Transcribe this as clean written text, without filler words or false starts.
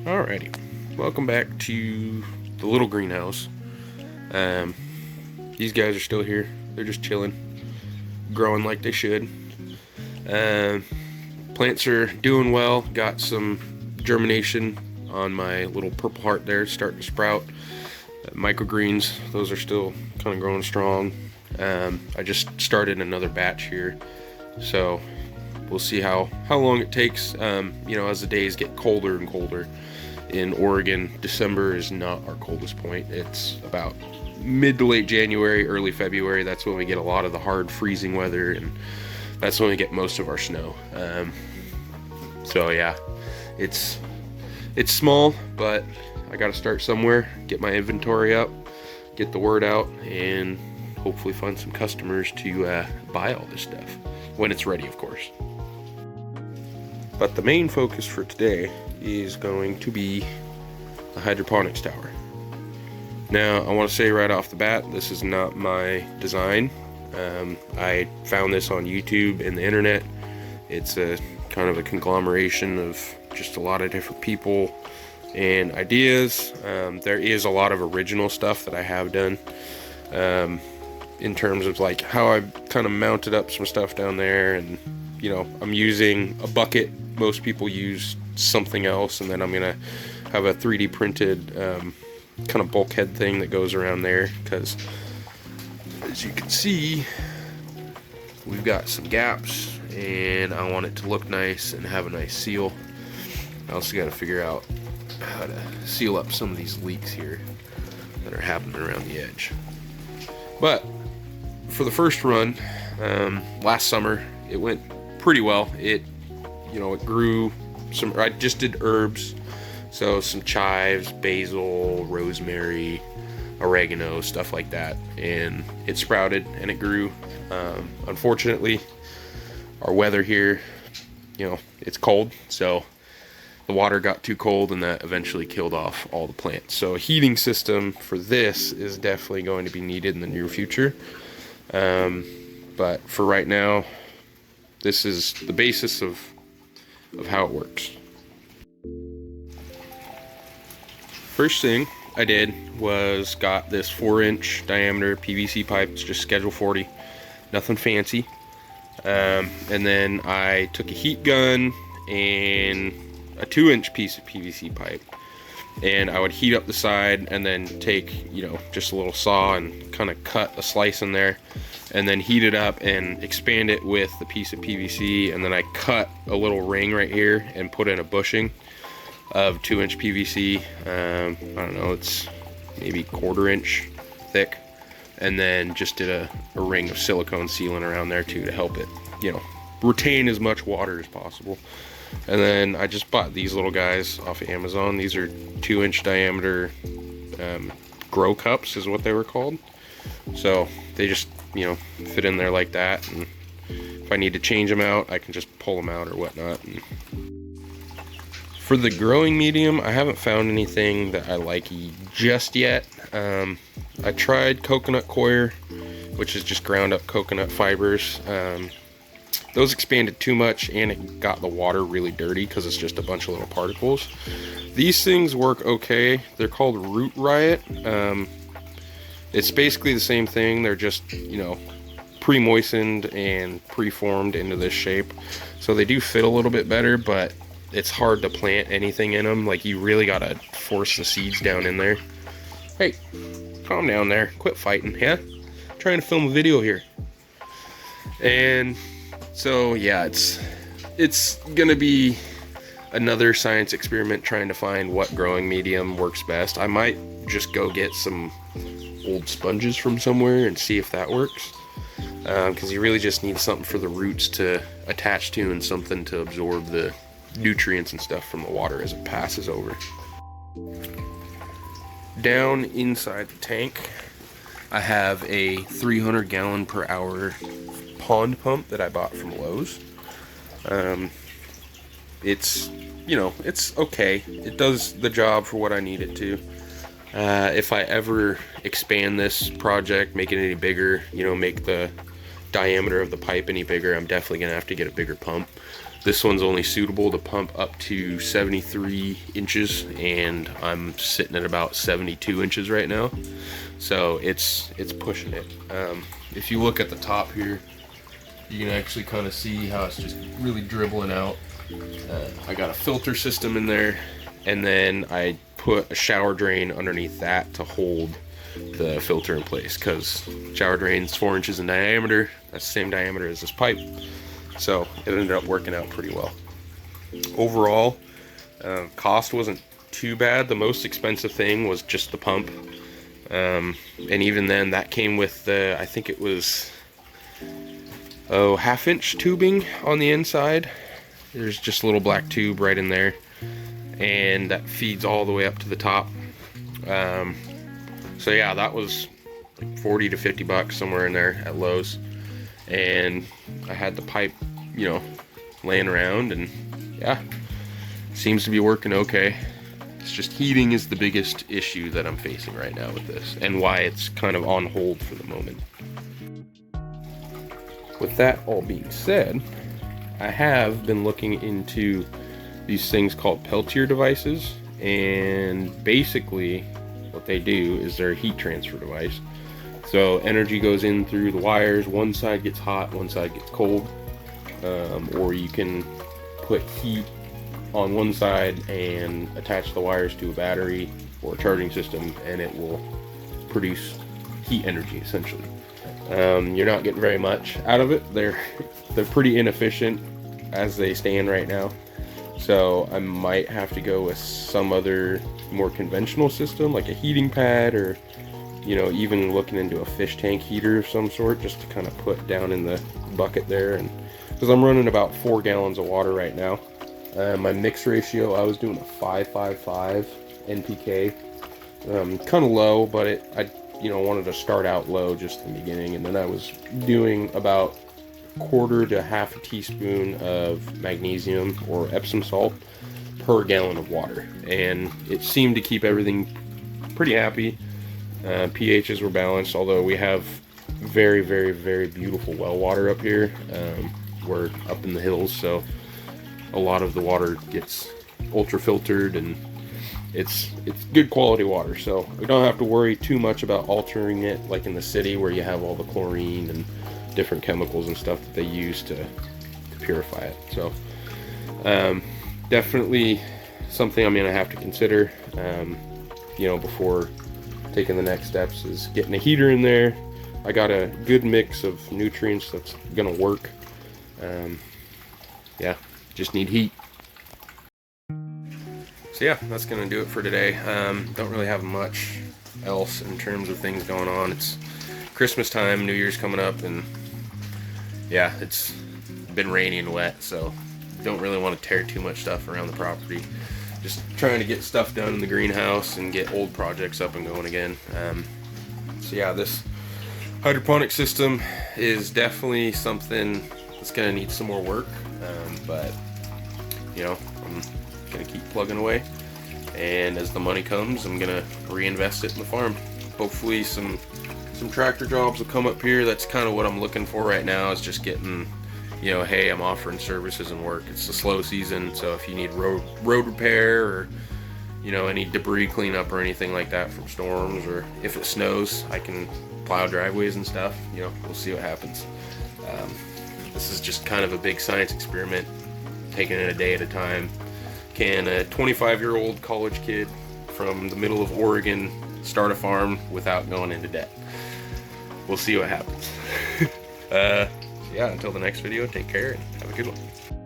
Alrighty, welcome back to the little greenhouse. These guys are still here. They're just chilling, growing like they should. Plants are doing well. Got some germination on my little purple heart there, starting to sprout. Microgreens, those are still kind of growing strong. I just started another batch here, so we'll see how long it takes. As the days get colder and colder. In Oregon, December is not our coldest point. It's about mid to late January, early February. That's when we get a lot of the hard freezing weather, and that's when we get most of our snow. So yeah, it's small, but I got to start somewhere, get my inventory up, get the word out, and hopefully find some customers to buy all this stuff when it's ready, of course. But the main focus for today is going to be the hydroponics tower. Now, I want to say right off the bat, this is not my design. I found this on YouTube and the internet. It's a kind of a conglomeration of just a lot of different people and ideas. There is a lot of original stuff that I have done in terms of like how I kind of mounted up some stuff down there, and I'm using a bucket. Most people use something else, and then I'm gonna have a 3D printed kind of bulkhead thing that goes around there, because as you can see, we've got some gaps and I want it to look nice and have a nice seal. I also got to figure out how to seal up some of these leaks here that are happening around the edge. But for the first run, last summer, it went pretty well. It grew some. I just did herbs, so some chives, basil, rosemary, oregano, stuff like that, and it sprouted and it grew. Unfortunately, our weather here, it's cold, so the water got too cold, and that eventually killed off all the plants. So a heating system for this is definitely going to be needed in the near future. But for right now, this is the basis of how it works. First thing I did was got this 4-inch diameter PVC pipe. It's just Schedule 40, nothing fancy. And then I took a heat gun and a 2-inch piece of PVC pipe, and I would heat up the side and then take just a little saw and kind of cut a slice in there, and then heat it up and expand it with the piece of PVC, and then I cut a little ring right here and put in a bushing of 2-inch PVC. I don't know, it's maybe 1/4 inch thick, and then just did a ring of silicone sealant around there too to help it retain as much water as possible. And then I just bought these little guys off of Amazon. These are 2-inch diameter grow cups is what they were called. So they just fit in there like that, and if I need to change them out, I can just pull them out or whatnot. And for the growing medium, I haven't found anything that I like just yet. I tried coconut coir, which is just ground up coconut fibers. Those expanded too much, and it got the water really dirty because it's just a bunch of little particles. These things work okay. They're called Root Riot. It's basically the same thing. They're just pre-moistened and pre-formed into this shape, so they do fit a little bit better, but it's hard to plant anything in them. Like, you really gotta force the seeds down in there. Hey, calm down there, quit fighting. Yeah, I'm trying to film a video here. And so yeah, it's gonna be another science experiment trying to find what growing medium works best. I might just go get some old sponges from somewhere and see if that works, because you really just need something for the roots to attach to and something to absorb the nutrients and stuff from the water as it passes over. Down inside the tank, I have a 300 gallon per hour pond pump that I bought from Lowe's. It's okay. It does the job for what I need it to. If I ever expand this project, make it any bigger, make the diameter of the pipe any bigger, I'm definitely gonna have to get a bigger pump. This one's only suitable to pump up to 73 inches, and I'm sitting at about 72 inches right now. So it's pushing it. If you look at the top here, you can actually kind of see how it's just really dribbling out. I got a filter system in there, and then I put a shower drain underneath that to hold the filter in place, because shower drain's 4 inches in diameter. That's the same diameter as this pipe. So it ended up working out pretty well. Overall, cost wasn't too bad. The most expensive thing was just the pump. And even then, that came with the, I think it was, 1/2-inch tubing on the inside. There's just a little black tube right in there, and that feeds all the way up to the top. So yeah, that was like 40 to 50 bucks, somewhere in there at Lowe's. And I had the pipe, you know, laying around, and yeah, seems to be working okay. It's just heating is the biggest issue that I'm facing right now with this, and why it's kind of on hold for the moment. With that all being said, I have been looking into these things called Peltier devices, and basically what they do is they're a heat transfer device. So energy goes in through the wires, one side gets hot, one side gets cold, or you can put heat on one side and attach the wires to a battery or a charging system, and it will produce heat energy essentially. You're not getting very much out of it. They're pretty inefficient as they stand right now, so I might have to go with some other more conventional system, like a heating pad, or you know, even looking into a fish tank heater of some sort, just to kind of put down in the bucket there. And because I'm running about 4 gallons of water right now, my mix ratio, I was doing a 5.55 NPK, kind of low, but I wanted to start out low just in the beginning, and then I was doing about 1/4 to 1/2 teaspoon of magnesium or Epsom salt per gallon of water, and it seemed to keep everything pretty happy. pHs were balanced, although we have very, very, very beautiful well water up here. We're up in the hills, so a lot of the water gets ultra filtered, and it's good quality water, so we don't have to worry too much about altering it like in the city, where you have all the chlorine and different chemicals and stuff that they use to purify it. So definitely something I'm gonna have to consider, before taking the next steps, is getting a heater in there. I got a good mix of nutrients that's gonna work. Yeah, just need heat. So yeah, that's gonna do it for today. Don't really have much else in terms of things going on. It's Christmas time, New Year's coming up, and yeah, it's been rainy and wet, so don't really want to tear too much stuff around the property. Just trying to get stuff done in the greenhouse and get old projects up and going again. So yeah, this hydroponic system is definitely something that's gonna need some more work, but I'm gonna keep plugging away, and as the money comes, I'm gonna reinvest it in the farm. Hopefully some tractor jobs will come up here. That's kind of what I'm looking for right now, is just getting, hey, I'm offering services and work. It's a slow season, so if you need road repair, or any debris cleanup or anything like that from storms, or if it snows, I can plow driveways and stuff. We'll see what happens. This is just kind of a big science experiment, taking it a day at a time. Can a 25-year-old college kid from the middle of Oregon start a farm without going into debt? We'll see what happens. Yeah, until the next video, take care and have a good one.